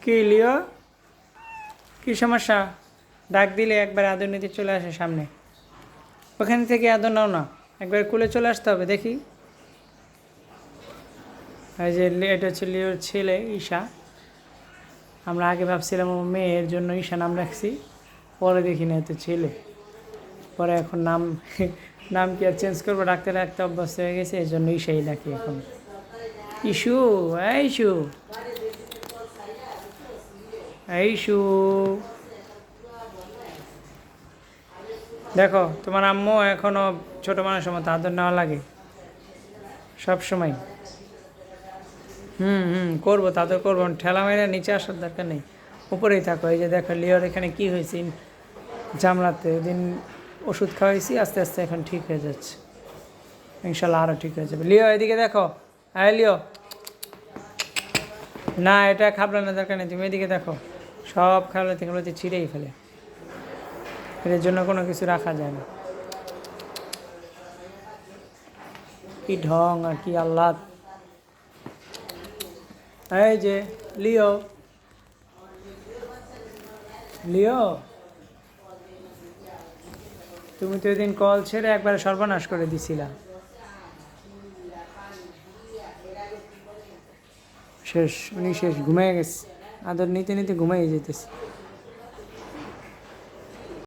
কি লিও, কি সমস্যা? ডাক দিলে একবার আদর নিতে চলে আসে সামনে। ওখান থেকে আদর নাও না, একবার কুলে চলে আসতে হবে। দেখি, এই যে এটা হচ্ছে লিওর ছেলে ঈশা। আমরা আগে ভাবছিলাম ও মেয়ের জন্য ঈশা নাম রাখছি, পরে দেখি না তো ছেলে। পরে এখন নাম নাম কি আর চেঞ্জ করবো, ডাক্তার রাখতে অভ্যস্ত হয়ে গেছে, এই জন্য ঈশাই ডাকি এখন। ইস্যু, এই ইস্যু, এই ইস্যু, দেখো তোমার আম্মু এখনো ছোট মানুষের মতো আদর নেওয়া লাগে সব সময়। করবো, তা তো করবো, ঠেলা মেরে নিচে আসার দরকার নেই, উপরেই থাকো। এই যে দেখো লিওর এখানে কি হয়েছে জামলাতে, দিন ওষুধ খাওয়াইছি, আস্তে আস্তে এখন ঠিক হয়ে যাচ্ছে, ইনশাল্লাহ আরও ঠিক হয়ে যাবে। লিও এদিকে দেখো, হ্যাঁ লিও, না এটা খাবলানোর দরকার নেই, তুমি এদিকে দেখো। সব খাবলাতে ছিঁড়েই ফেলে, এর জন্য কোনো কিছু রাখা যায় না। কি ঢং আর কি আল্লাহ। এই যে লিও, লিও, তুমি তো এদিন কল ছেড়ে একবার সর্বনাশ করে দিছিলা। শেষ, উনি শেষ, ঘুমিয়ে গেছে, আদর নিতে নিতে ঘুমিয়ে যেতেছে।